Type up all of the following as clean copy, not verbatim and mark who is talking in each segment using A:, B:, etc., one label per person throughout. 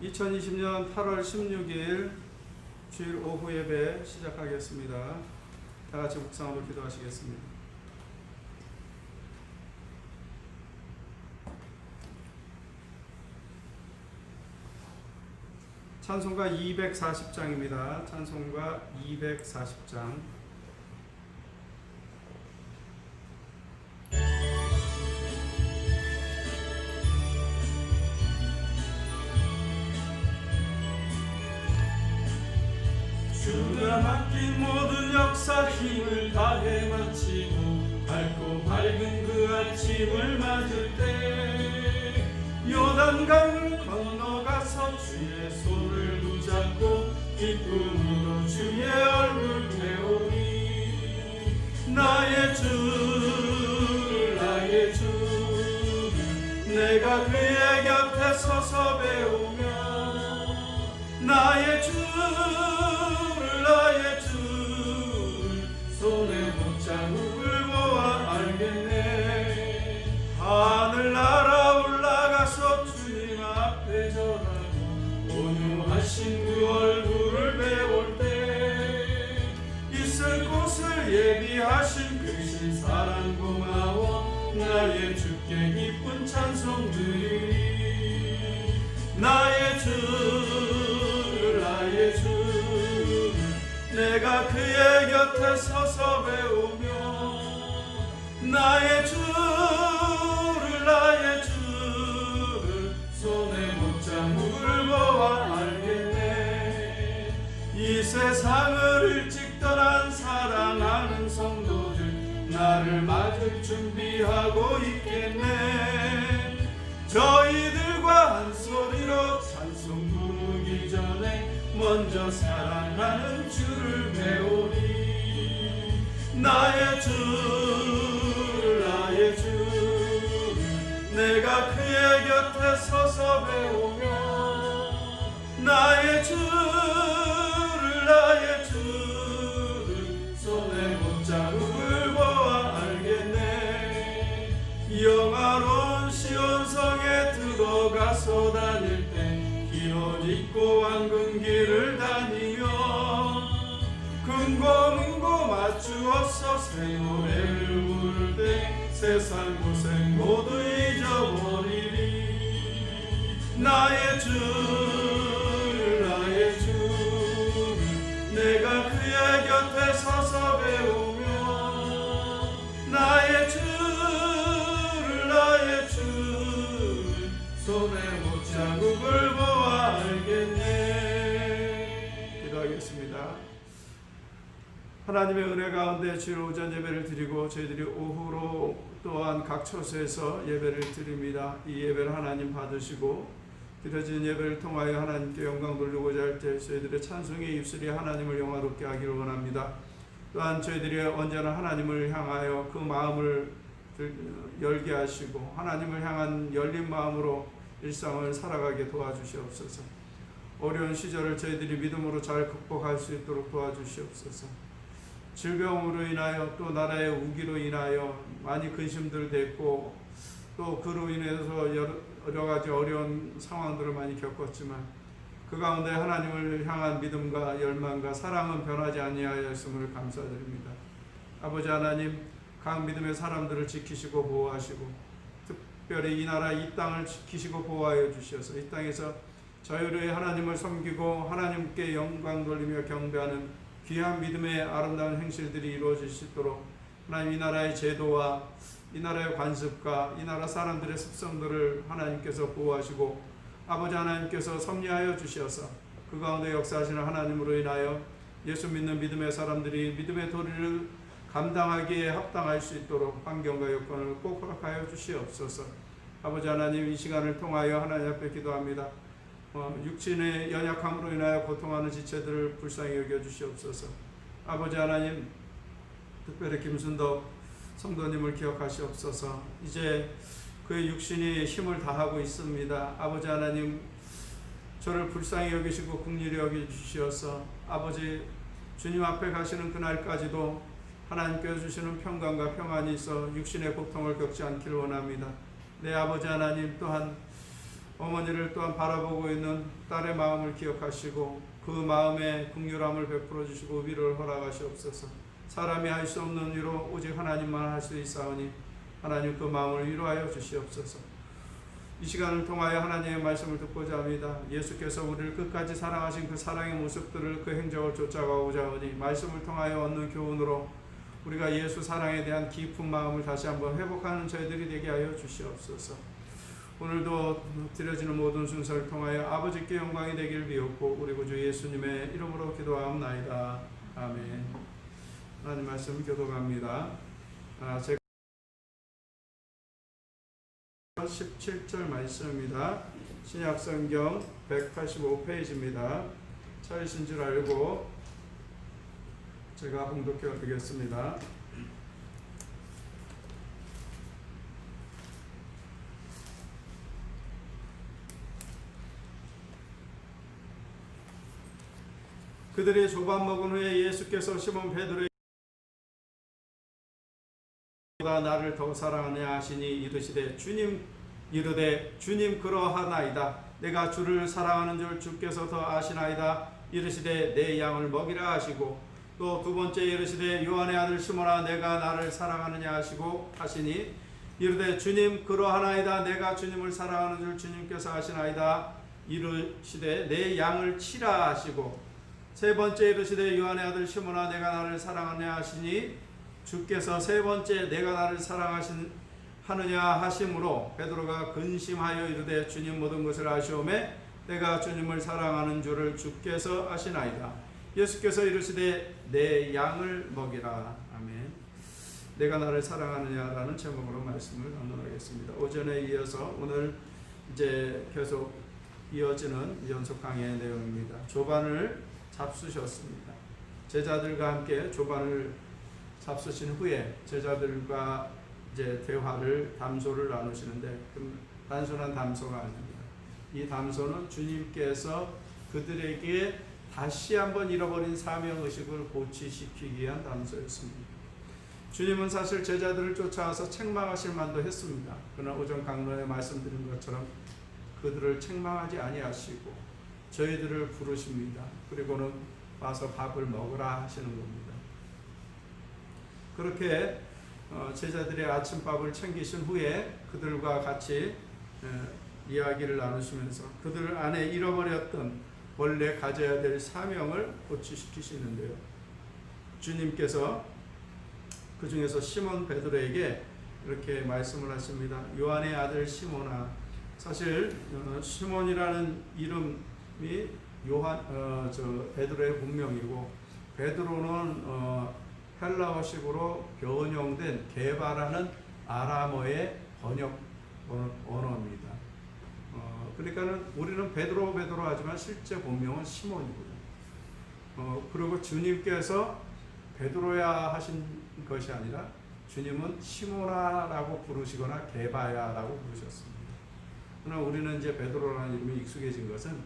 A: 2020년 8월 16일 주일 오후 예배 시작하겠습니다. 다 같이 묵상으로 기도하시겠습니다. 찬송가 240장입니다. 찬송가 240장.
B: 주가 맡긴 모든 역사 힘을 다해 마치고 밝고 밝은 그 아침을 맞을 때 요단강을 건너가서 주의 손을 붙잡고 기쁨으로 주의 얼굴 배우니 나의 주를 나의 주를 내가 그의 곁에 서서 배우며 나의 주를 나의 주를 손에 못자국을 보아 알겠네. 하늘 날아 올라가서 주님 앞에 절하고 온유하신 그 얼굴을 배울 때 있을 곳을 예비하신 크신 사랑 고마워 나의 주께 기쁜 찬송 드리리. 나의 주를 나의 주를 내가 그의 곁에 서서 배우며 나의 주를 손에 못자국을 보아 알겠네. 이 세상을 일찍 떠난 사랑하는 성도들 나를 맞을 준비하고 있겠네. 저희들과 한 소리로 찬송 부르기 전에 먼저 사랑하는 주를 배우리. 나의 주를 나의 주를 내가 그의 곁에 서서 배우며 나의 주를 손에 못자국을 보아 알겠네. 영화로운 시온성에 들어가서 다닐 때 흰 옷 입고 왕궁길을 다니며 금고문고 맞추어서 새 노래를 부를 때 세상 고생 모두 잊어버리리. 나의 주를 내가 그의 곁에 서서 배우며 나의 주를 손에 못자국을 보아 알겠네.
A: 기도하겠습니다. 하나님의 은혜 가운데 주일 오전 예배를 드리고 저희들이 오후로 또한 각 처소에서 예배를 드립니다. 이 예배를 하나님 받으시고 드려진 예배를 통하여 하나님께 영광 돌리고자 할 때 저희들의 찬송의 입술이 하나님을 영화롭게 하기를 원합니다. 또한 저희들이 언제나 하나님을 향하여 그 마음을 열게 하시고 하나님을 향한 열린 마음으로 일상을 살아가게 도와주시옵소서. 어려운 시절을 저희들이 믿음으로 잘 극복할 수 있도록 도와주시옵소서. 질병으로 인하여 또 나라의 우기로 인하여 많이 근심들 됐고 또 그로 인해서 여러 가지 어려운 상황들을 많이 겪었지만 그 가운데 하나님을 향한 믿음과 열망과 사랑은 변하지 아니하였음을 감사드립니다. 아버지 하나님, 각 믿음의 사람들을 지키시고 보호하시고 특별히 이 나라 이 땅을 지키시고 보호하여 주셔서 이 땅에서 자유로이 하나님을 섬기고 하나님께 영광 돌리며 경배하는 귀한 믿음의 아름다운 행실들이 이루어질 수 있도록 하나님 이 나라의 제도와 이 나라의 관습과 이 나라 사람들의 습성들을 하나님께서 보호하시고 아버지 하나님께서 섭리하여 주셔서 그 가운데 역사하시는 하나님으로 인하여 예수 믿는 믿음의 사람들이 믿음의 도리를 감당하기에 합당할 수 있도록 환경과 여건을 꼭 허락하여 주시옵소서. 아버지 하나님, 이 시간을 통하여 하나님 앞에 기도합니다. 육신의 연약함으로 인하여 고통하는 지체들을 불쌍히 여겨주시옵소서. 아버지 하나님, 특별히 김순덕 성도님을 기억하시옵소서. 이제 그의 육신이 힘을 다하고 있습니다. 아버지 하나님, 저를 불쌍히 여기시고 긍휼히 여겨주시어서 아버지 주님 앞에 가시는 그날까지도 하나님께서 주시는 평강과 평안이 있어 육신의 고통을 겪지 않기를 원합니다. 내 아버지 하나님, 또한 어머니를 또한 바라보고 있는 딸의 마음을 기억하시고 그 마음에 긍휼함을 베풀어 주시고 위로를 허락하시옵소서. 사람이 할 수 없는 위로 오직 하나님만 할 수 있사오니 하나님 그 마음을 위로하여 주시옵소서. 이 시간을 통하여 하나님의 말씀을 듣고자 합니다. 예수께서 우리를 끝까지 사랑하신 그 사랑의 모습들을 그 행적을 쫓아가고자 하니 말씀을 통하여 얻는 교훈으로 우리가 예수 사랑에 대한 깊은 마음을 다시 한번 회복하는 저희들이 되게 하여 주시옵소서. 오늘도 드려지는 모든 순서를 통하여 아버지께 영광이 되기를 비옵고 우리 구주 예수님의 이름으로 기도하옵나이다. 아멘. 하나님 말씀 교독합니다. 제가 17절 말씀입니다. 신약성경 185페이지입니다. 찾으신 줄 알고 제가 봉독해 드리겠습니다. 그들이 조반 먹은 후에 예수께서 시몬 베드로에게 나를 더 사랑하냐 하시니 이르시되 주님 그러하나이다. 내가 주를 사랑하는 줄 주께서 더 아시나이다. 이르시되 내 양을 먹이라 하시고 또 두 번째 이르시되 요한의 아들 시몬아 내가 나를 사랑하느냐 하시니 이르되 주님 그러하나이다. 내가 주님을 사랑하는 줄 주님께서 아시나이다. 이르시되 내 양을 치라 하시고 세 번째 이르시되 요한의 아들 시몬아 내가 나를 사랑하느냐 하시니 주께서 세 번째 내가 나를 사랑하느냐 하심으로 베드로가 근심하여 이르되 주님 모든 것을 아시오매 내가 주님을 사랑하는 줄을 주께서 아시나이다. 예수께서 이르시되 내 양을 먹이라. 아멘. 내가 나를 사랑하느냐라는 제목으로 말씀을 나누겠습니다. 오전에 이어서 오늘 이제 계속 이어지는 연속 강의의 내용입니다. 조반을 잡수셨습니다. 제자들과 함께 조반을 잡수신 후에 제자들과 이제 담소를 나누시는데 단순한 담소가 아닙니다. 이 담소는 주님께서 그들에게 다시 한번 잃어버린 사명의식을 고취시키기 위한 담소였습니다. 주님은 사실 제자들을 쫓아와서 책망하실 만도 했습니다. 그러나 오전 강론에 말씀드린 것처럼 그들을 책망하지 아니하시고 저희들을 부르십니다. 그리고는 와서 밥을 먹으라 하시는 겁니다. 그렇게 제자들의 아침밥을 챙기신 후에 그들과 같이 이야기를 나누시면서 그들 안에 잃어버렸던 원래 가져야 될 사명을 고취시키시는데요. 주님께서 그 중에서 시몬 베드로에게 이렇게 말씀을 하십니다. 요한의 아들 시몬아. 사실 시몬이라는 이름이 베드로의 본명이고 베드로는 헬라어식으로 변형된 게바라는 아람어의 번역 언어입니다. 그러니까는 우리는 베드로 하지만 실제 본명은 시몬이거든요. 그리고 주님께서 베드로야 하신 것이 아니라 주님은 시몬아라고 부르시거나 게바야라고 부르셨습니다. 그러나 우리는 이제 베드로라는 이름이 익숙해진 것은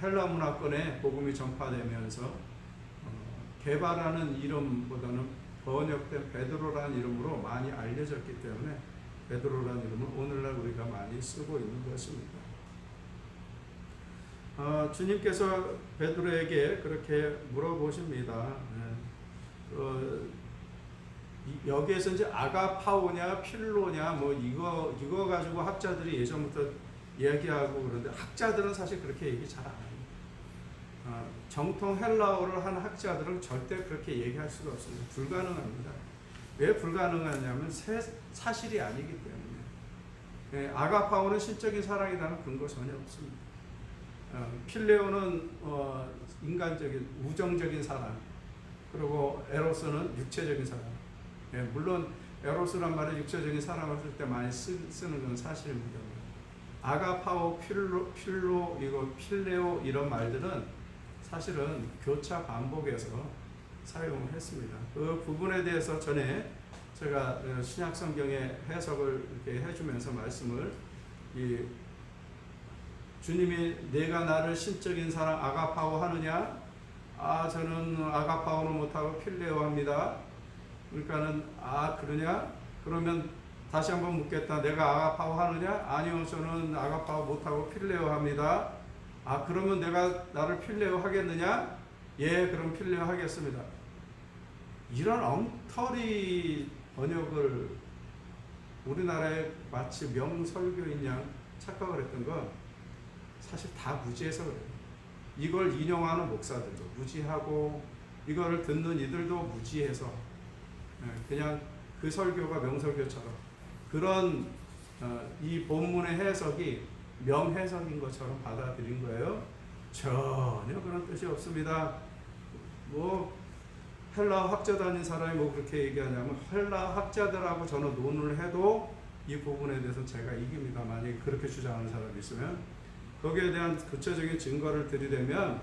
A: 헬라 문화권에 복음이 전파되면서 게바라는 이름보다는 번역된 베드로라는 이름으로 많이 알려졌기 때문에 베드로라는 이름을 오늘날 우리가 많이 쓰고 있는 것입니다. 주님께서 베드로에게 그렇게 물어보십니다. 여기에서 이제 아가파오냐 필로냐 뭐 이거 가지고 학자들이 예전부터 얘기하고 그러는데 학자들은 사실 그렇게 얘기 잘 안 합니다. 정통 헬라어를 한 학자들은 절대 그렇게 얘기할 수가 없습니다. 불가능합니다. 왜 불가능하냐면 사실이 아니기 때문에. 아가파오는 신적인 사랑이라는 근거 전혀 없습니다. 필레오는 인간적인 우정적인 사랑, 그리고 에로스는 육체적인 사랑. 물론 에로스란 말은 육체적인 사랑을 쓸 때 많이 쓰는 건 사실입니다. 아가파오, 필로, 이거 필레오 이런 말들은 사실은 교차 반복해서 사용을 했습니다. 그 부분에 대해서 전에 제가 신약 성경의 해석을 이렇게 해주면서 말씀을 주님이 내가 나를 신적인 사랑 아가파오 하느냐? 저는 아가파오는 못하고 필레오 합니다. 그러니까는 그러냐? 그러면 다시 한번 묻겠다. 내가 아가파오 하느냐? 아니요, 저는 아가파오 못하고 필레오 합니다. 아, 그러면 내가 나를 필레오 하겠느냐? 예, 그럼 필레오 하겠습니다. 이런 엉터리 번역을 우리나라에 마치 명설교인 양 착각을 했던 건 사실 다 무지해서 그래요. 이걸 인용하는 목사들도 무지하고 이거를 듣는 이들도 무지해서 그냥 그 설교가 명설교처럼 그런 이 본문의 해석이 명해석인 것처럼 받아들인 거예요. 전혀 그런 뜻이 없습니다. 뭐 헬라 학자 다닌 사람이 뭐 그렇게 얘기하냐면 헬라 학자들하고 저는 논을 해도 이 부분에 대해서 제가 이깁니다. 만약에 그렇게 주장하는 사람이 있으면 거기에 대한 구체적인 증거를 드리려면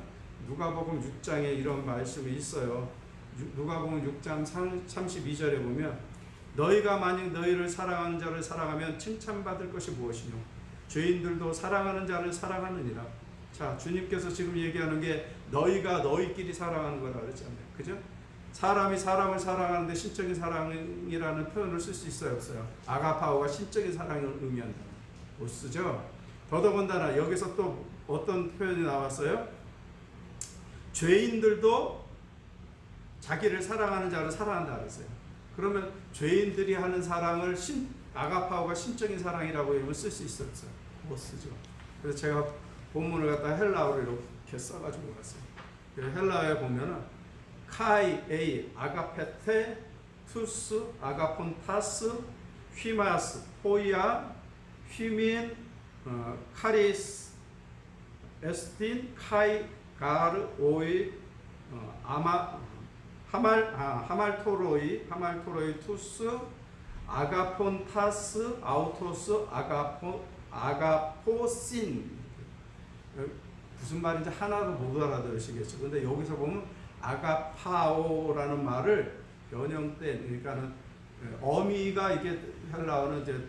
A: 누가복음 6장에 이런 말씀이 있어요. 누가복음 6장 32절에 보면 너희가 만약 너희를 사랑하는 자를 사랑하면 칭찬받을 것이 무엇이뇨? 죄인들도 사랑하는 자를 사랑하느니라. 자, 주님께서 지금 얘기하는 게 너희가 너희끼리 사랑하는 거라 그랬잖아요. 그죠? 사람이 사람을 사랑하는데 신적인 사랑이라는 표현을 쓸 수 있어요, 없어요? 아가파오가 신적인 사랑을 의미한다. 못 쓰죠? 더더군다나 여기서 또 어떤 표현이 나왔어요? 죄인들도 자기를 사랑하는 자를 사랑한다 그랬어요. 그러면 죄인들이 하는 사랑을 아가파오가 신적인 사랑이라고 쓸 수 있었어요. 못 쓰죠. 그래서 제가 본문을 갖다 헬라어로 이렇게 써가지고 갔어요. 헬라어에 보면은 카이 에이 아가페테 투스 아가폰타스 휘마스 포이아 휘민 카리스 에스틴 카이 가르 오이 하말토로이 투스 아가폰타스 아우토스 아가포신 무슨 말인지 하나도 못 알아들으시겠죠. 근데 여기서 보면 아가파오라는 말을 변형된 그러니까는 어미가 이게 헬라어는 이제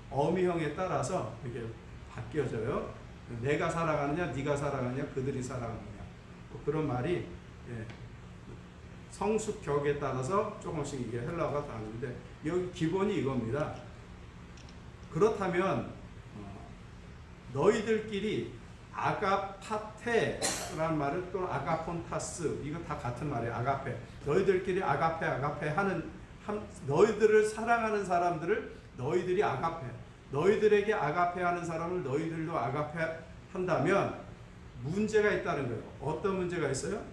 A: 어미형에 따라서 이게 바뀌어져요. 내가 사랑하느냐, 네가 사랑하느냐, 그들이 사랑하느냐 뭐 그런 말이 성수격에 따라서 조금씩 이게 헬라어가 다른데 여기 기본이 이겁니다. 그렇다면 너희들끼리 아가파테라는 말을 또 아가폰타스 이거 다 같은 말이에요. 아가페 너희들끼리 아가페 하는 너희들을 사랑하는 사람들을 너희들이 아가페 너희들에게 아가페 하는 사람을 너희들도 아가페 한다면 문제가 있다는 거예요. 어떤 문제가 있어요?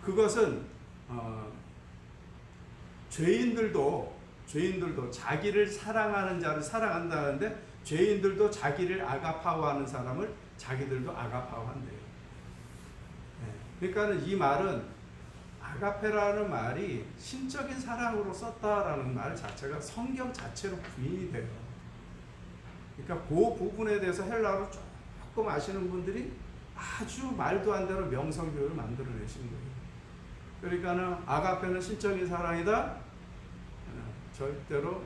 A: 그것은 죄인들도 자기를 사랑하는 자를 사랑한다는데 죄인들도 자기를 아가파오하는 사람을 자기들도 아가파오한대요. 그러니까 이 말은 아가페라는 말이 신적인 사랑으로 썼다라는 말 자체가 성경 자체로 부인이 돼요. 그러니까 그 부분에 대해서 헬라어를 조금 아시는 분들이 아주 말도 안 되는 명성교를 만들어내신 거예요. 그러니까는 아가페는 신적인 사랑이다. 절대로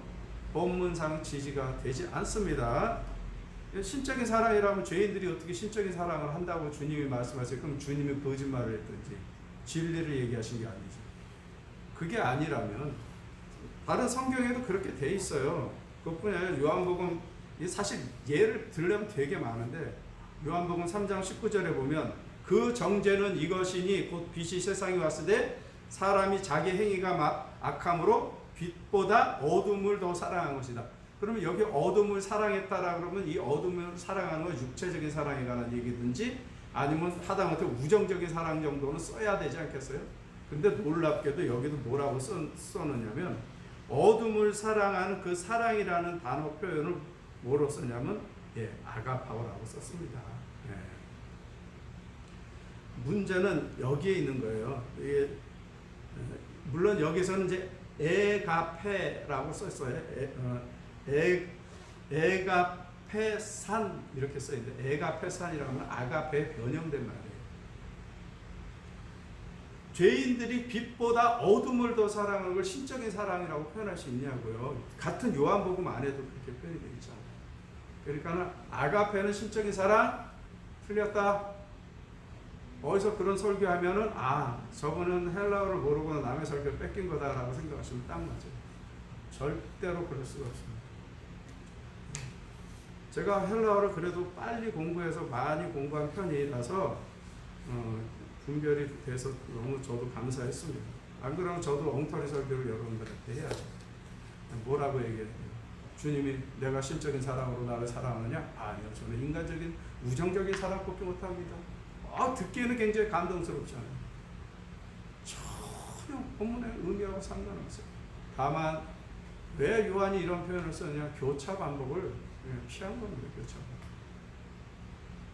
A: 본문상 지지가 되지 않습니다. 신적인 사랑이라면 죄인들이 어떻게 신적인 사랑을 한다고 주님이 말씀하세요? 그럼 주님이 거짓말을 했든지 진리를 얘기하신 게 아니죠. 그게 아니라면 다른 성경에도 그렇게 돼 있어요. 그것뿐이 아니라 요한복음 사실 예를 들려면 되게 많은데 요한복음 3장 19절에 보면 그 정죄는 이것이니 곧 빛이 세상에 왔을 때 사람이 자기 행위가 악함으로 빛보다 어둠을 더 사랑한 것이다. 그러면 여기 어둠을 사랑했다라 그러면 이 어둠을 사랑하는 건 육체적인 사랑에 관한 얘기든지 아니면 하다못해 우정적인 사랑 정도는 써야 되지 않겠어요? 근데 놀랍게도 여기도 뭐라고 써놓냐면 어둠을 사랑하는 그 사랑이라는 단어 표현을 뭐로 썼냐면 아가파오라고 썼습니다. 문제는 여기에 있는 거예요. 물론 여기서는 이제 에가페라고 썼어요. 에가페산 이렇게 써있는데 에가페산이라고 하면 아가페 변형된 말이에요. 죄인들이 빛보다 어둠을 더 사랑하는 걸 신적인 사랑이라고 표현할 수 있냐고요. 같은 요한복음 안에도 그렇게 표현이 되어 있잖아요. 그러니까 아가페는 신적인 사랑 틀렸다. 어디서 그런 설교하면은 저분은 헬라어를 모르고 남의 설교 뺏긴 거다라고 생각하시면 딱 맞아요. 절대로 그럴 수가 없습니다. 제가 헬라어를 그래도 빨리 공부해서 많이 공부한 편이라서 분별이 돼서 너무 저도 감사했습니다. 안 그러면 저도 엉터리 설교를 여러분들한테 해야죠. 뭐라고 얘기해요? 주님이 내가 신적인 사랑으로 나를 사랑하느냐? 아니요. 저는 인간적인 우정적인 사랑밖에 못합니다. 듣기에는 굉장히 감동스럽잖아요. 전혀 본문의 의미하고 상관없어요. 다만 왜 요한이 이런 표현을 썼냐? 교차 반복을 피한 겁니다. 교차 반복.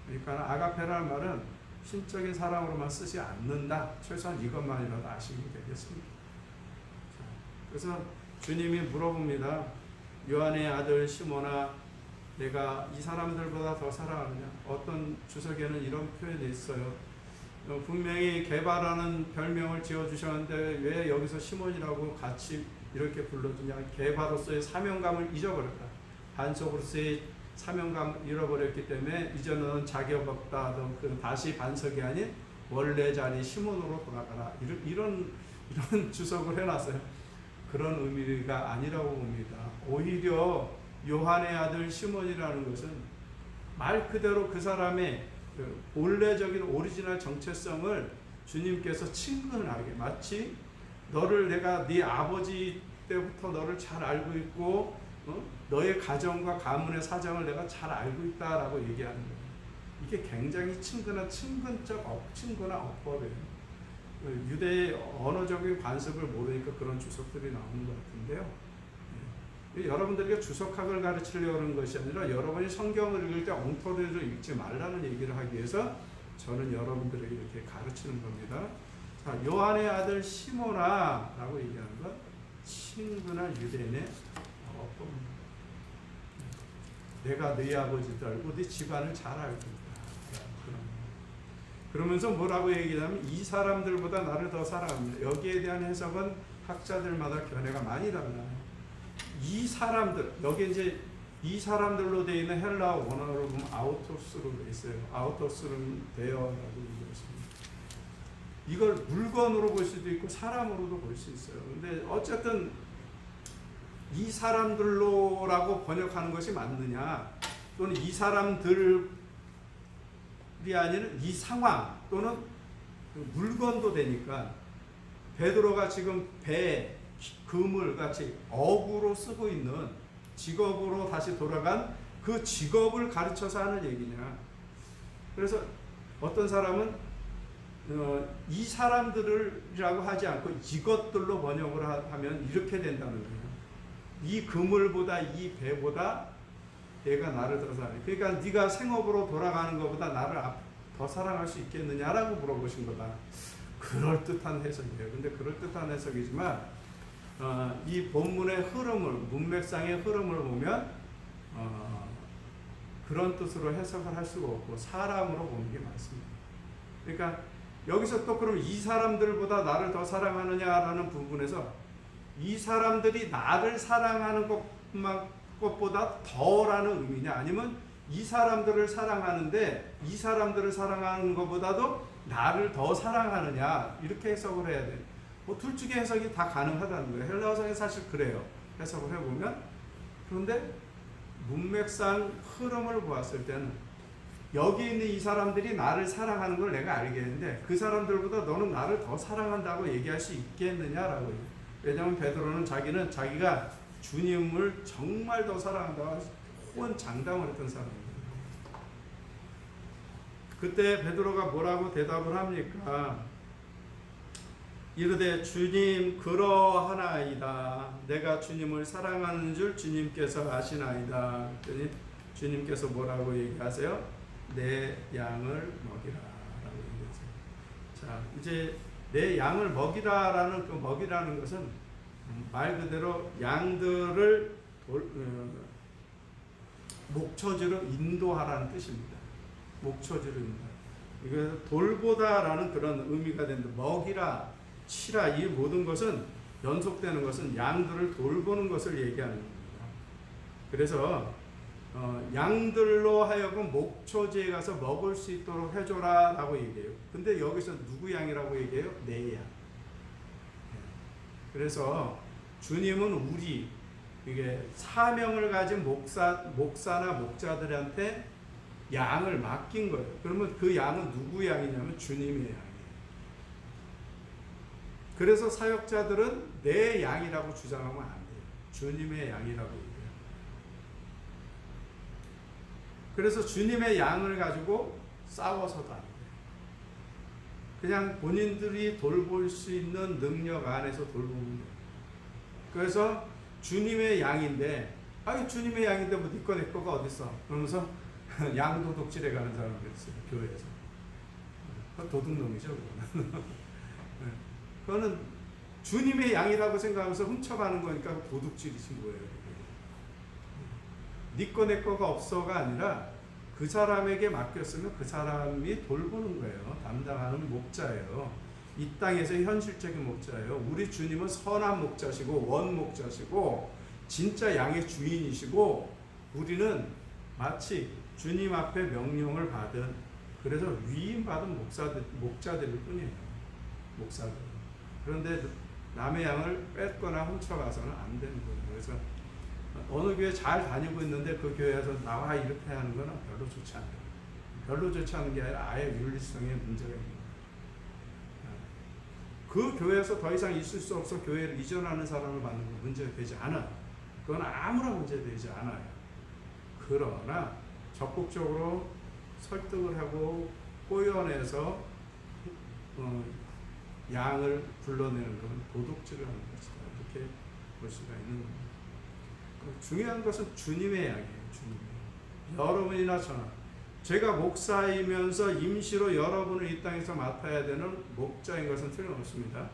A: 그러니까 아가페라는 말은 신적인 사랑으로만 쓰지 않는다. 최소한 이것만이라도 아시면 되겠습니다. 그래서 주님이 물어봅니다. 요한의 아들 시몬아, 내가 이 사람들보다 더 사랑하느냐? 어떤 주석에는 이런 표현이 있어요. 분명히 게바라는 별명을 지어주셨는데 왜 여기서 시몬이라고 같이 이렇게 불러주냐? 게바로서의 사명감을 잊어버렸다. 반석으로서의 사명감을 잃어버렸기 때문에 이제는 자격 없다. 다시 반석이 아닌 원래 자리 시몬으로 돌아가라. 이런 주석을 해놨어요. 그런 의미가 아니라고 봅니다. 오히려 요한의 아들 시몬이라는 것은 말 그대로 그 사람의 본래적인 오리지널 정체성을 주님께서 친근하게, 마치 너를 내가 네 아버지 때부터 너를 잘 알고 있고 너의 가정과 가문의 사정을 내가 잘 알고 있다라고 얘기하는 거예요. 이게 굉장히 친근한 친근한 어법이에요. 유대의 언어적인 관습을 모르니까 그런 주석들이 나오는 것 같은데요. 여러분들에게 주석학을 가르치려고 하는 것이 아니라 여러분이 성경을 읽을 때 엉터리로 읽지 말라는 얘기를 하기 위해서 저는 여러분들에게 이렇게 가르치는 겁니다. 자, 요한의 아들 시몬아 라고 얘기하는 것, 친근한 유대인의 어법입니다. 내가 네 아버지도 알고 네 집안을 잘 알고 있다. 그러면서 뭐라고 얘기하냐면 이 사람들보다 나를 더 사랑합니다. 여기에 대한 해석은 학자들마다 견해가 많이 달라요. 이 사람들, 여기 이제 이 사람들로 되어 있는 헬라어 원어로 보면 아우토스로 되어 있어요. 아우토스는 되어라고 얘기했습니다. 이걸 물건으로 볼 수도 있고 사람으로도 볼 수 있어요. 근데 어쨌든 이 사람들로라고 번역하는 것이 맞느냐, 또는 이 사람들이 아니라 이 상황 또는 물건도 되니까 베드로가 지금 배, 그물 같이 어구로 쓰고 있는 직업으로 다시 돌아간 그 직업을 가르쳐서 하는 얘기냐. 그래서 어떤 사람은 이 사람들이라고 하지 않고 이것들로 번역을 하면 이렇게 된다는 거예요. 이 그물보다 이 배보다 내가 나를 더 사랑해. 그러니까 네가 생업으로 돌아가는 것보다 나를 더 사랑할 수 있겠느냐라고 물어보신 거다. 그럴듯한 해석이에요. 근데 그럴듯한 해석이지만 이 본문의 흐름을, 문맥상의 흐름을 보면 그런 뜻으로 해석을 할 수가 없고 사람으로 보는 게 맞습니다. 그러니까 여기서 또 그럼 이 사람들보다 나를 더 사랑하느냐라는 부분에서 이 사람들이 나를 사랑하는 것보다 더라는 의미냐, 아니면 이 사람들을 사랑하는데 이 사람들을 사랑하는 것보다도 나를 더 사랑하느냐, 이렇게 해석을 해야 돼요. 둘 중에 해석이 다 가능하다는 거예요. 헬라어상에 사실 그래요. 해석을 해보면. 그런데 문맥상 흐름을 보았을 때는 여기 있는 이 사람들이 나를 사랑하는 걸 내가 알겠는데 그 사람들보다 너는 나를 더 사랑한다고 얘기할 수 있겠느냐라고 해요. 왜냐하면 베드로는 자기가 주님을 정말 더 사랑한다고 호언장담을 했던 사람입니다. 그때 베드로가 뭐라고 대답을 합니까? 이르되 주님 그러하나이다. 내가 주님을 사랑하는 줄 주님께서 아시나이다. 그랬더니 주님께서 뭐라고 얘기하세요? 내 양을 먹이라 라고 얘기하세요. 자, 이제 내 양을 먹이라라는 그 먹이라는 것은 말 그대로 양들을 목초지로 인도하라는 뜻입니다. 목초지로 인도. 이거 돌보다라는 그런 의미가 되는데 먹이라, 치라, 이 모든 것은 연속되는 것은 양들을 돌보는 것을 얘기하는 겁니다. 그래서 양들로 하여금 목초지에 가서 먹을 수 있도록 해줘라 라고 얘기해요. 근데 여기서 누구 양이라고 얘기해요? 내 양. 그래서 주님은 우리, 이게 사명을 가진 목사나 목자들한테 양을 맡긴 거예요. 그러면 그 양은 누구 양이냐면 주님의 양이에요. 그래서 사역자들은 내 양이라고 주장하면 안 돼요. 주님의 양이라고 얘기해요. 그래서 주님의 양을 가지고 싸워서도 안 돼요. 그냥 본인들이 돌볼 수 있는 능력 안에서 돌보면 돼요. 그래서 주님의 양인데, 아니 주님의 양인데 뭐 니꺼 내 거가 어딨어? 그러면서 양도둑질해 가는 사람들 있어요. 교회에서. 도둑놈이죠. 그거는 주님의 양이라고 생각하면서 훔쳐가는 거니까 도둑질이신 거예요. 니꺼 내 거가 없어가 아니라 그 사람에게 맡겼으면 그 사람이 돌보는 거예요. 담당하는 목자예요. 이 땅에서 현실적인 목자예요. 우리 주님은 선한 목자시고 원 목자시고 진짜 양의 주인이시고, 우리는 마치 주님 앞에 명령을 받은, 그래서 위임받은 목자들일 뿐이에요. 목사들. 그런데 남의 양을 뺏거나 훔쳐가서는 안 되는 거예요. 그래서 어느 교회 잘 다니고 있는데 그 교회에서 나와 이렇게 하는 거는 별로 좋지 않아요. 별로 좋지 않은 게 아니라 아예 윤리성에 문제가 있는 거예요. 그 교회에서 더 이상 있을 수 없어 교회를 이전하는 사람을 받는 건 문제가 되지 않아요. 그건 아무런 문제되지 않아요. 그러나 적극적으로 설득을 하고 꼬여내서 양을 불러내는 것은 도둑질을 하는 것이다. 이렇게 볼 수가 있는 겁니다. 중요한 것은 주님의 양이에요. 주님의 양. 여러분이나 저나 제가 목사이면서 임시로 여러분을 이 땅에서 맡아야 되는 목자인 것은 틀림없습니다.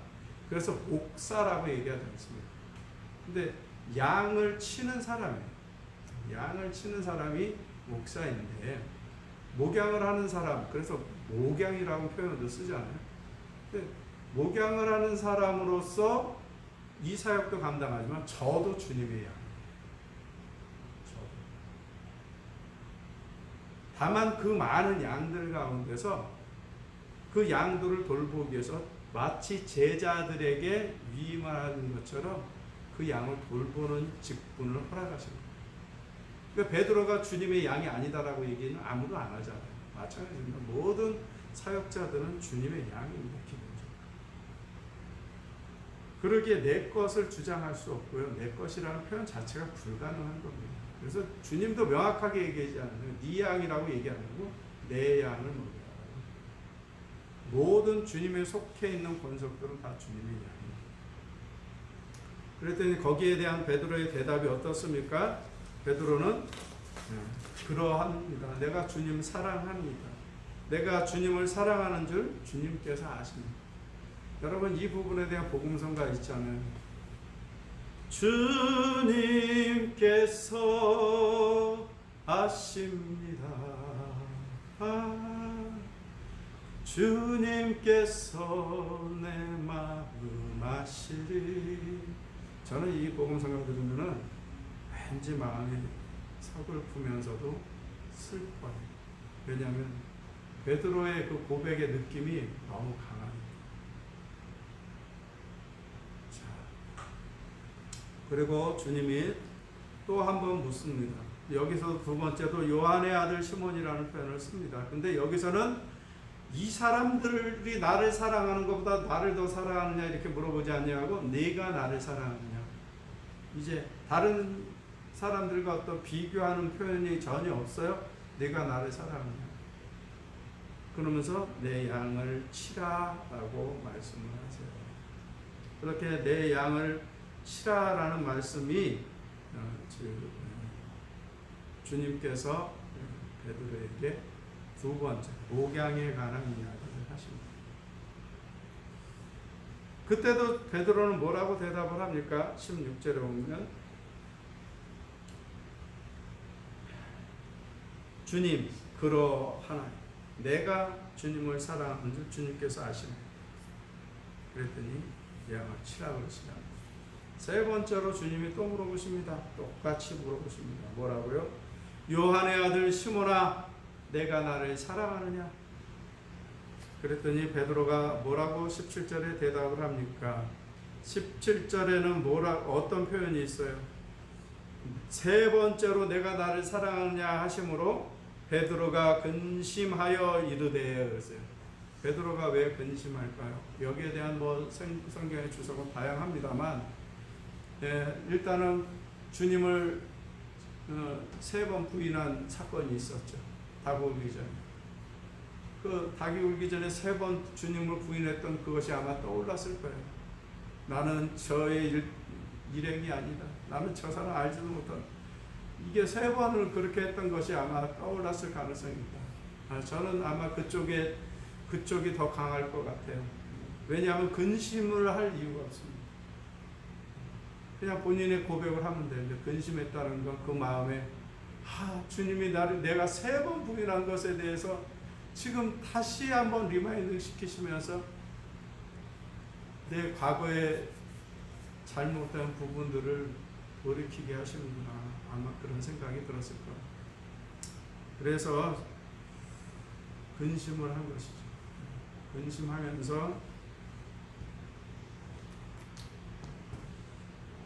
A: 그래서 목사라고 얘기하지 않습니다. 근데 양을 치는 사람이 목사인데, 목양을 하는 사람, 그래서 목양이라는 표현도 쓰잖아요. 근데 목양을 하는 사람으로서 이 사역도 감당하지만 저도 주님의 양. 다만 그 많은 양들 가운데서 그 양들을 돌보기 위해서 마치 제자들에게 위임하는 것처럼 그 양을 돌보는 직분을 허락하신 거예요. 그러니까 베드로가 주님의 양이 아니다라고 얘기는 아무도 안 하잖아요. 마찬가지입니다. 모든 사역자들은 주님의 양입니다. 기본적으로. 그러기에 내 것을 주장할 수 없고요. 내 것이라는 표현 자체가 불가능한 겁니다. 그래서 주님도 명확하게 얘기하지 않아요. 네 양이라고 얘기 안 하고 내 양을 먹이라. 모든 주님에 속해 있는 권속들은 다 주님의 양입니다. 그랬더니 거기에 대한 베드로의 대답이 어떻습니까? 베드로는 그러합니다. 내가 주님 사랑합니다. 내가 주님을 사랑하는 줄 주님께서 아십니다. 여러분, 이 부분에 대한 복음성가 있잖아요. 주님께서 아십니다. 주님께서 내 마음 아시리. 저는 이 복음성가 들으면은 왠지 마음이 서글프면서도 슬퍼요. 왜냐하면 베드로의 그 고백의 느낌이 너무 강하니까. 자, 그리고 주님이 또 한 번 묻습니다. 여기서 두 번째도 요한의 아들 시몬이라는 표현을 씁니다. 근데 여기서는 이 사람들이 나를 사랑하는 것보다 나를 더 사랑하느냐 이렇게 물어보지 않냐고, 네가 나를 사랑하느냐. 이제 다른 사람들과 어떤 비교하는 표현이 전혀 없어요. 네가 나를 사랑하느냐. 그러면서 내 양을 치라라고 말씀을 하세요. 그렇게 내 양을 치라라는 말씀이 주님께서 베드로에게 두 번째 목양에 관한 이야기를 하십니다. 그때도 베드로는 뭐라고 대답을 합니까? 16절에 보면 주님 그러하나니 내가 주님을 사랑하는 줄 주님께서 아시네. 그랬더니 양을 치라 그러시다. 세 번째로 주님이 또 물어보십니다. 똑같이 물어보십니다. 뭐라고요? 요한의 아들 시몬아 내가 나를 사랑하느냐? 그랬더니 베드로가 뭐라고 17절에 대답을 합니까? 17절에는 어떤 표현이 있어요? 세 번째로 내가 나를 사랑하느냐 하심으로 베드로가 근심하여 이르되 그랬어요. 베드로가 왜 근심할까요? 여기에 대한 성경의 주석은 다양합니다만, 일단은 주님을 세 번 부인한 사건이 있었죠. 닭이 울기 전에. 그 닭이 울기 전에 세 번 주님을 부인했던 그것이 아마 떠올랐을 거예요. 나는 저의 일행이 아니다. 나는 저 사람 알지도 못한. 이게 세 번을 그렇게 했던 것이 아마 떠올랐을 가능성이 있다. 저는 아마 그쪽이 더 강할 것 같아요. 왜냐하면 근심을 할 이유가 없습니다. 그냥 본인의 고백을 하면 되는데, 근심했다는 건 그 마음에 주님이 내가 세 번 부인한 것에 대해서 지금 다시 한번 리마인드 시키시면서 내 과거에 잘못된 부분들을 돌이키게 하시는구나. 아마 그런 생각이 들었을 거예요. 그래서 근심을 한 것이죠. 근심하면서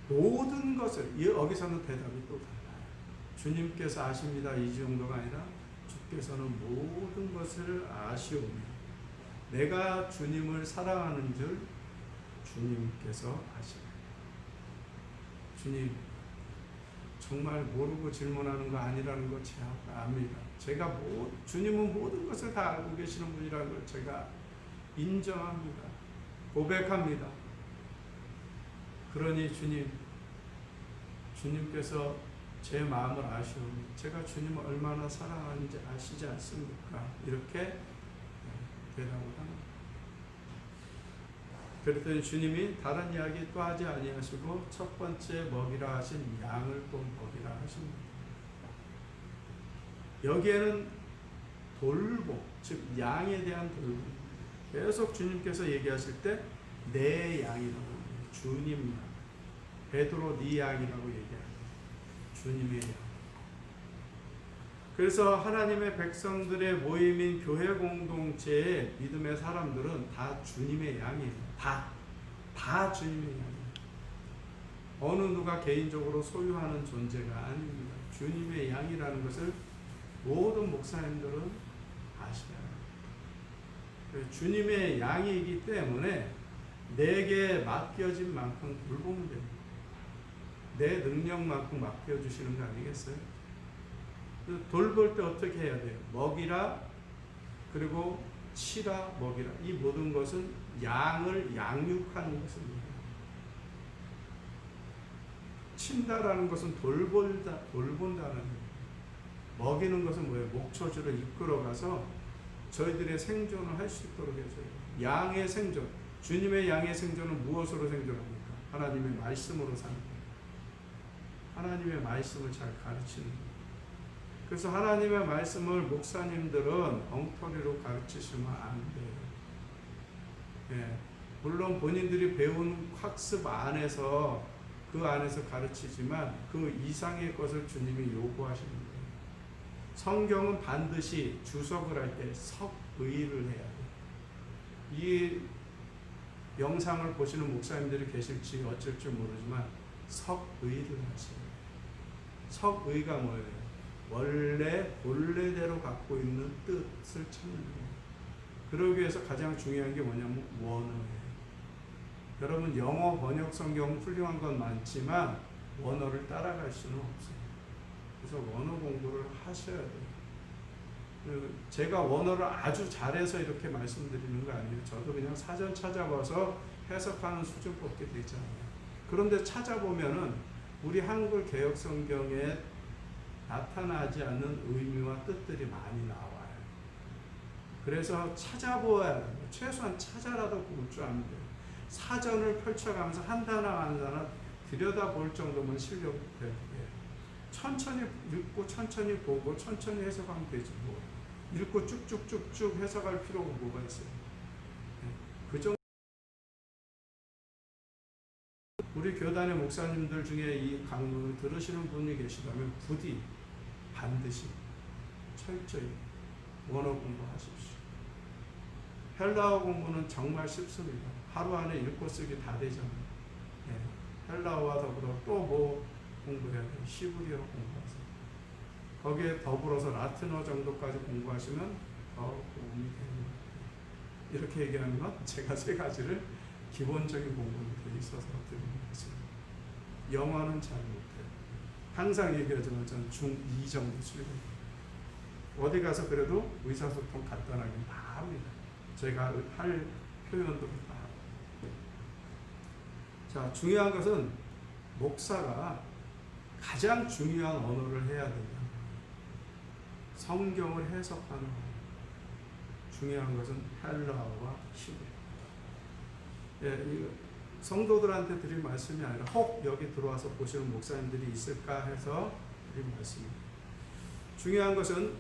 A: 모든 것을, 여기서는 대답이 또 달라요. 주님께서 아십니다. 이 정도가 아니라 주께서는 모든 것을 아시오며 내가 주님을 사랑하는 줄 주님께서 아십니다. 주님 정말 모르고 질문하는 거 아니라는 거 제가 압니다. 주님은 모든 것을 다 알고 계시는 분이라는 걸 제가 인정합니다. 고백합니다. 그러니 주님께서 제 마음을 아시오니 제가 주님을 얼마나 사랑하는지 아시지 않습니까? 이렇게 대답을 합니다. 그랬더니 주님이 다른 이야기 또 하지 아니하시고 첫 번째 먹이라 하신 양을 또 먹이라 하십니다. 여기에는 돌봄, 즉 양에 대한 돌봄. 계속 주님께서 얘기하실 때 내 양이라고, 주님 양, 베드로 네 양이라고 얘기합니다. 주님의 양. 그래서 하나님의 백성들의 모임인 교회 공동체의 믿음의 사람들은 다 주님의 양이에요. 다 주님의 양이에요. 어느 누가 개인적으로 소유하는 존재가 아닙니다. 주님의 양이라는 것을 모든 목사님들은 아셔야 해요. 주님의 양이기 때문에 내게 맡겨진 만큼 돌보면 됩니다. 내 능력만큼 맡겨주시는 거 아니겠어요? 돌볼 때 어떻게 해야 돼요? 먹이라, 그리고 치라, 먹이라. 이 모든 것은 양을 양육하는 것입니다. 친다라는 것은 돌본다는 거예요. 먹이는 것은 뭐예요? 목초지를 이끌어가서 저희들의 생존을 할 수 있도록 해줘요. 양의 생존, 주님의 양의 생존은 무엇으로 생존합니까? 하나님의 말씀으로 사는 거예요. 하나님의 말씀을 잘 가르치는 거예요. 그래서 하나님의 말씀을 목사님들은 엉터리로 가르치시면 안 돼요. 물론 본인들이 배운 학습 안에서 그 안에서 가르치지만 그 이상의 것을 주님이 요구하시는 거예요. 성경은 반드시 주석을 할 때 석의를 해야 돼요. 이 영상을 보시는 목사님들이 계실지 어쩔지 모르지만 석의를 하세요. 석의가 뭐예요? 본래대로 갖고 있는 뜻을 찾는 거예요. 그러기 위해서 가장 중요한 게 뭐냐면 원어예요. 여러분 영어 번역 성경 훌륭한 건 많지만 원어를 따라갈 수는 없어요. 그래서 원어 공부를 하셔야 돼요. 제가 원어를 아주 잘해서 이렇게 말씀드리는 거 아니에요. 저도 그냥 사전 찾아봐서 해석하는 수준밖에 되잖아요. 그런데 찾아보면은 우리 한글 개역 성경에 나타나지 않는 의미와 뜻들이 많이 나와요. 그래서 찾아보아야 돼요. 최소한 찾아라도 볼 줄 아면 돼요. 사전을 펼쳐가면서 한 단어 한 단어 들여다볼 정도면 실력이 돼요. 천천히 읽고 천천히 보고 천천히 해석하면 되지 뭐. 읽고 쭉쭉쭉쭉 해석할 필요가 뭐가 있어요. 그 정도. 우리 교단의 목사님들 중에 이 강론을 들으시는 분이 계시다면 부디 반드시 철저히 원어 공부하십시오. 헬라어 공부는 정말 쉽습니다. 하루 안에 읽고 쓰기 다 되잖아요. 헬라어와 더불어 또 공부해야 돼요. 히브리어 공부하세요. 거기에 더불어서 라틴어 정도까지 공부하시면 더 도움이 됩니다. 이렇게 얘기하는 건 제가 세 가지를 기본적인 공부로 돼 있어서 드리는 것입니다. 영어는 잘 못해요. 항상 얘기하지만 저는 중2 정도 수준입니다. 어디 가서 그래도 의사소통 간단하게 다 합니다. 제가 할 표현도 다 하고. 자, 중요한 것은 목사가 가장 중요한 언어를 해야 된다. 성경을 해석하는 언어. 중요한 것은 헬라어와 히브리. 예, 성도들한테 드릴 말씀이 아니라 혹 여기 들어와서 보시는 목사님들이 있을까 해서 드릴 말씀입니다. 중요한 것은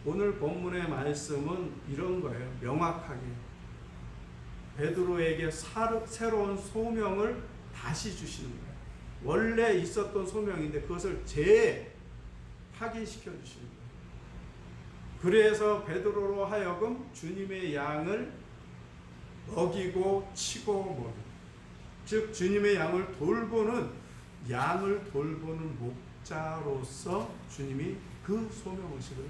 A: 오늘 본문의 말씀은 이런 거예요. 명확하게 베드로에게 새로운 소명을 다시 주시는 거예요. 원래 있었던 소명인데 그것을 재확인시켜 주시는 거예요. 그래서 베드로로 하여금 주님의 양을 먹이고 치고 먹이고, 즉 주님의 양을 돌보는 목자로서 주님이 그 소명의식을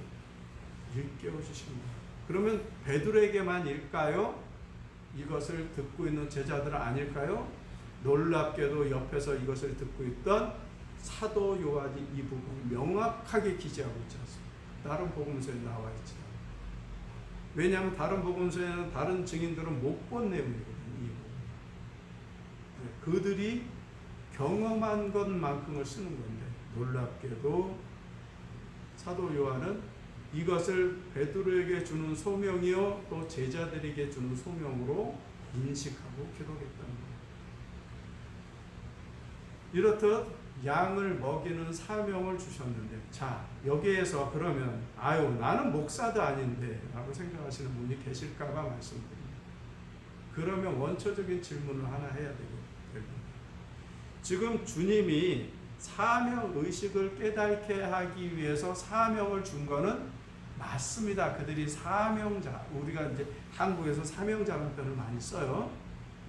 A: 일깨워 주십니다. 그러면 베드로에게만 일까요? 이것을 듣고 있는 제자들은 아닐까요? 놀랍게도 옆에서 이것을 듣고 있던 사도 요한이 이 부분을 명확하게 기재하고 있지 않습니까? 다른 복음서에 나와 있지 않아요. 왜냐하면 다른 복음서에는 다른 증인들은 못 본 내용이거든요. 이 부분. 그들이 경험한 것만큼을 쓰는 건데 놀랍게도 사도 요한은 이것을 베드로에게 주는 소명이요 또 제자들에게 주는 소명으로 인식하고 기록했다는 거예요. 이렇듯 양을 먹이는 사명을 주셨는데, 자 여기에서 그러면 나는 목사도 아닌데 라고 생각하시는 분이 계실까봐 말씀드립니다. 그러면 원초적인 질문을 하나 해야 되겠습니다. 지금 주님이 사명의식을 깨닫게 하기 위해서 사명을 준 거는 맞습니다. 그들이 사명자, 우리가 이제 한국에서 사명자라는 표현을 많이 써요.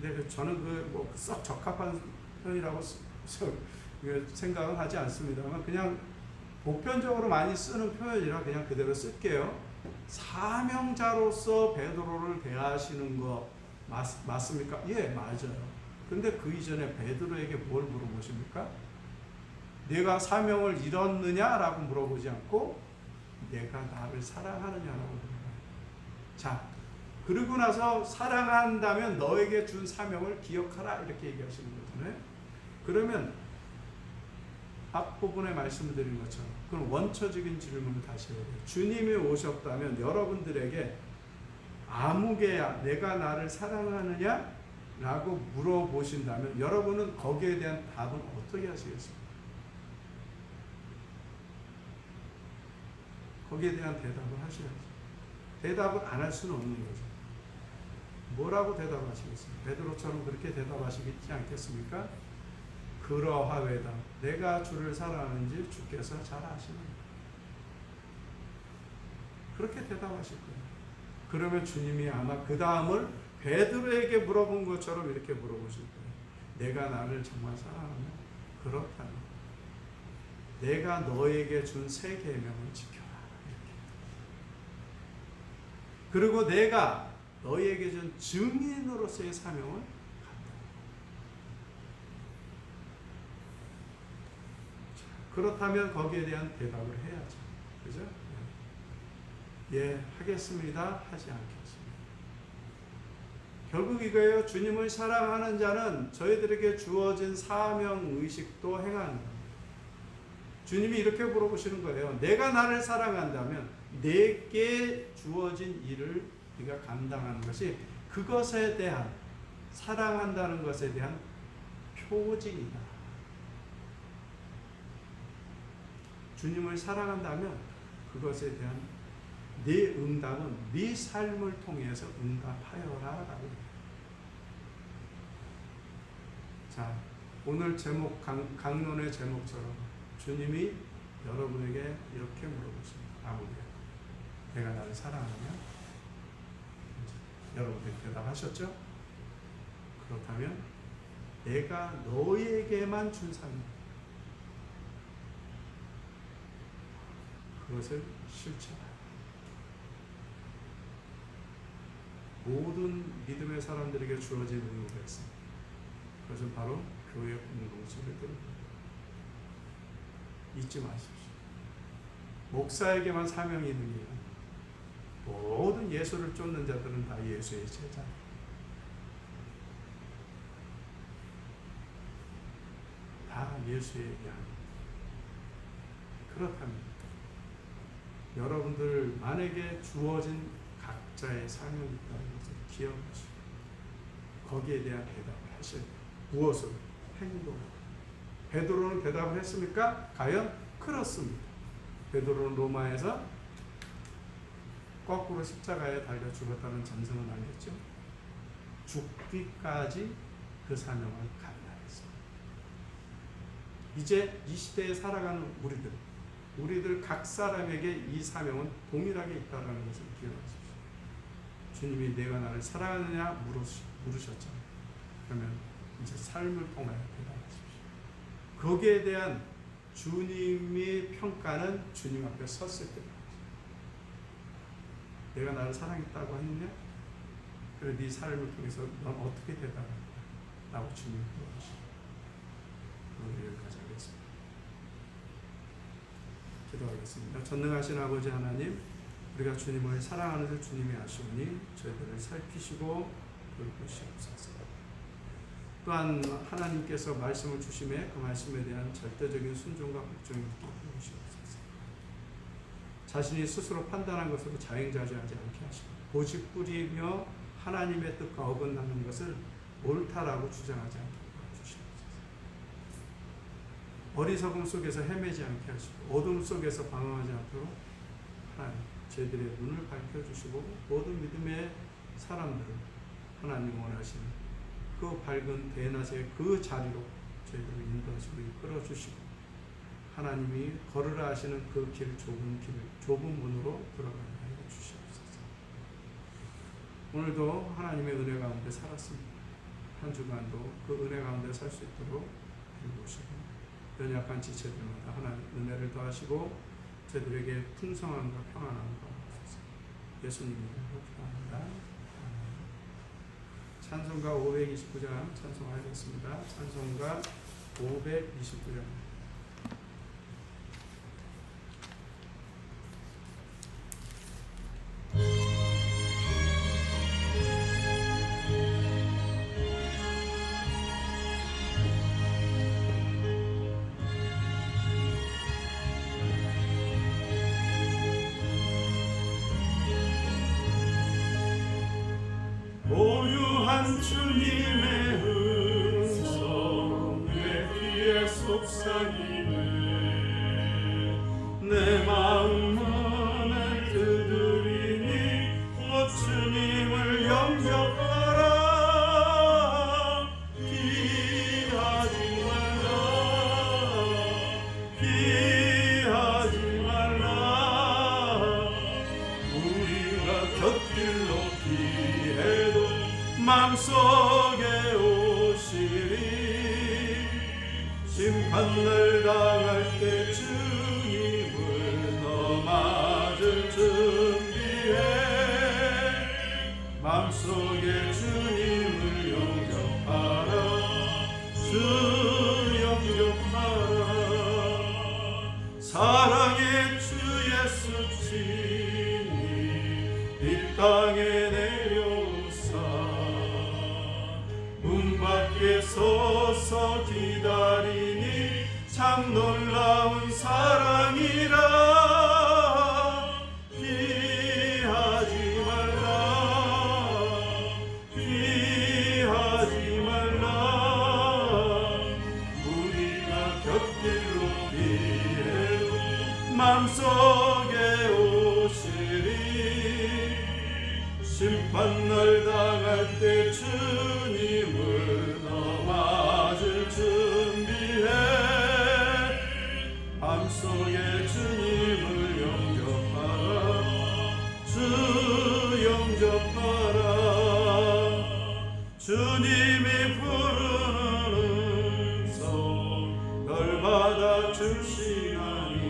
A: 근데 저는 썩 적합한 표현이라고 생각은 하지 않습니다만 그냥 보편적으로 많이 쓰는 표현이라 그냥 그대로 쓸게요. 사명자로서 베드로를 대하시는 거 맞습니까? 예, 맞아요. 근데 그 이전에 베드로에게 뭘 물어보십니까? 내가 사명을 이뤘느냐라고 물어보지 않고 내가 나를 사랑하느냐라고 물어봐요. 자, 그러고 나서 사랑한다면 너에게 준 사명을 기억하라 이렇게 얘기하시는 거잖아요. 그러면 앞부분에 말씀드린 것처럼 그럼 원초적인 질문을 다시 해야 돼요. 주님이 오셨다면 여러분들에게 아무개야 내가 나를 사랑하느냐? 라고 물어보신다면 여러분은 거기에 대한 답은 어떻게 하시겠습니까? 거기에 대한 대답을 하셔야죠. 대답을 안 할 수는 없는 거죠. 뭐라고 대답하시겠습니까? 베드로처럼 그렇게 대답하시겠지 않겠습니까? 그러하외다. 내가 주를 사랑하는지 주께서 잘 아시는 그렇게 대답하실 거예요. 그러면 주님이 아마 그 다음을 베드로에게 물어본 것처럼 이렇게 물어보실 거예요. 내가 나를 정말 사랑하냐? 그렇다면 내가 너에게 준 새 계명을 지켜라. 이렇게. 그리고 내가 너에게 준 증인으로서의 사명을 갖다. 그렇다면 거기에 대한 대답을 해야죠. 그죠? 예, 하겠습니다. 하지 않겠습니다. 결국 이거예요. 주님을 사랑하는 자는 저희들에게 주어진 사명의식도 행하는 겁니다. 주님이 이렇게 물어보시는 거예요. 내가 나를 사랑한다면 내게 주어진 일을 네가 감당하는 것이 그것에 대한 사랑한다는 것에 대한 표징이다. 주님을 사랑한다면 그것에 대한 네 응답은 네 삶을 통해서 응답하여라 라고. 자, 오늘 제목 강론의 제목처럼 주님이 여러분에게 이렇게 물어보십니다. 아무개야 내가 나를 사랑하느냐? 여러분들 대답하셨죠? 그렇다면 내가 너에게만 준 사명 그것을 실천하라. 모든 믿음의 사람들에게 주어진 의무가 있습니다. 그것은 바로 교회 공동체를 드립니다. 잊지 마십시오. 목사에게만 사명이 있는 게 모든 예수를 쫓는 자들은 다 예수의 제자. 다 예수의 양. 그렇다면 여러분들 만약에 주어진 각자의 사명이 있다는 것을 기억하시고 거기에 대한 대답을 하셔야 돼요. 무엇으로? 행동으로. 베드로는 대답을 했습니까? 과연? 그렇습니다. 베드로는 로마에서 거꾸로 십자가에 달려 죽었다는 전승을 알렸죠. 죽기까지 그 사명을 감당했습니다. 이제 이 시대에 살아가는 우리들 각 사람에게 이 사명은 동일하게 있다는 것을 기억하십시오. 주님이 내가 나를 사랑하느냐 물으셨잖아요. 그러면 이제 삶을 통하여 대답하십시오. 거기에 대한 주님의 평가는 주님 앞에 섰을 때입니다. 내가 나를 사랑했다고 했느냐? 그래 네 삶을 통해서 넌 어떻게 대답하느냐? 라고 주님이 물어보시고 오늘 여기까지 하겠습니다. 기도하겠습니다. 전능하신 아버지 하나님, 우리가 주님을 사랑하는 줄 주님이 아시오니 저희들을 살피시고 돌보시옵소서. 또한 하나님께서 말씀을 주심에 그 말씀에 대한 절대적인 순종과 복종이 있게 해주시옵소서. 자신이 스스로 판단한 것으로 자행자주하지 않게 하시고 고집 부리며 하나님의 뜻과 어긋나는 것을 옳다라고 주장하지 않게 해주시옵소서. 어리석음 속에서 헤매지 않게 하시고 어둠 속에서 방황하지 않도록 하나님 저희들의 눈을 밝혀주시고 모든 믿음의 사람들을 하나님 원하시는 그 밝은 대낮의 그 자리로 저희들을 인도하시고 이끌어주시고 하나님이 걸으라 하시는 그 길, 좁은 문으로 들어가게 하여 주시옵소서. 오늘도 하나님의 은혜 가운데 살았습니다. 한 주간도 그 은혜 가운데 살 수 있도록 해주시고 연약한 지체들마다 하나님 은혜를 더하시고 저희들에게 풍성함과 평안함을 더하소서. 예수님 이름으로 기도합니다. 찬송가 529장 찬송하겠습니다. 찬송가 529장.
B: 주님의 음성 내 귀에 속삭이네. 내 마음만을 두드리니 오 주님을 영접하라. 피하지 말라. 피하지 말라. 우리가 곁길로 피해도 마음속에 오시리. 심판을 당할 때 주님을 너 맞을 준비해. 마음속에 주님을 영접하라. 주 영접하라. 사랑의 주 예수 친히 이 땅에 밖에 서서 기다리니 참 놀라운 사랑이라. 피하지 말라. 피하지 말라. 우리가 곁길로 피해도 마음속에 오시리. 심판날 당할 때 주님을 너 맞을 준비해. 마음속에 주님을 영접하라. 주 영접하라. 주님이 부르는 음성 널 받아 주시나니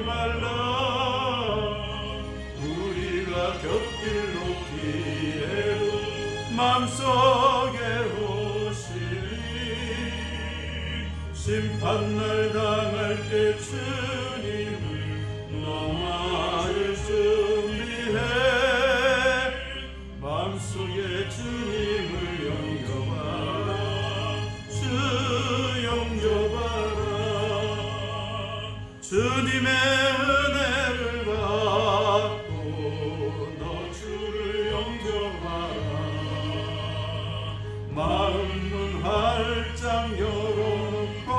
B: 말라. 우리가 곁길 높이에도 맘속에 오시리. 심판날 당할 때 주님을 넘어질 준비해. 마음속에 주님을 영접하라. 주 영접하라. 주님의 은혜를 받고 너 주를 영접하라. 마음문 활짝 열어놓고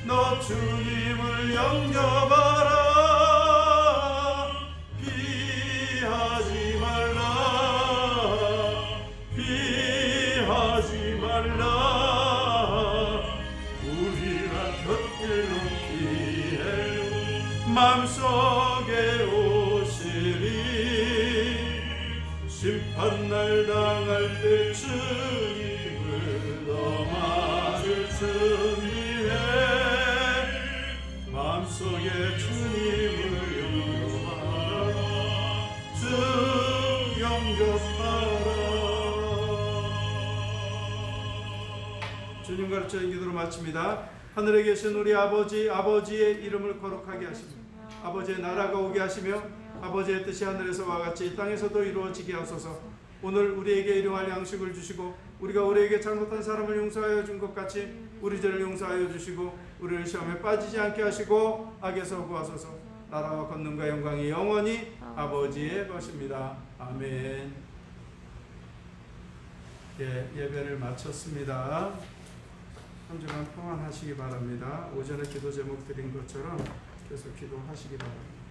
B: 너 주님을 영접하라. 피하지 말라. 피하지 말라. 우리가 곁길 높이에 맘속에 오시리. 심판날 당할 때 주님을 넘어질 준비해. 마음속에 주님을 영접하라. 주 영접하라.
A: 주님 가르쳐 기도로 마칩니다. 하늘에 계신 우리 아버지, 아버지의 이름을 거룩하게 하시며 아버지의 나라가 오게 하시며 아버지의 뜻이 하늘에서와 같이 이 땅에서도 이루어지게 하소서. 오늘 우리에게 일용할 양식을 주시고 우리가 우리에게 잘못한 사람을 용서하여 준 것 같이 우리 죄를 용서하여 주시고 우리를 시험에 빠지지 않게 하시고 악에서 구하소서. 나라와 권능과 영광이 영원히 아버지의 것입니다. 아멘. 예배를 마쳤습니다. 한 주간 평안하시기 바랍니다. 오전에 기도 제목 드린 것처럼 계속 기도하시기 바랍니다.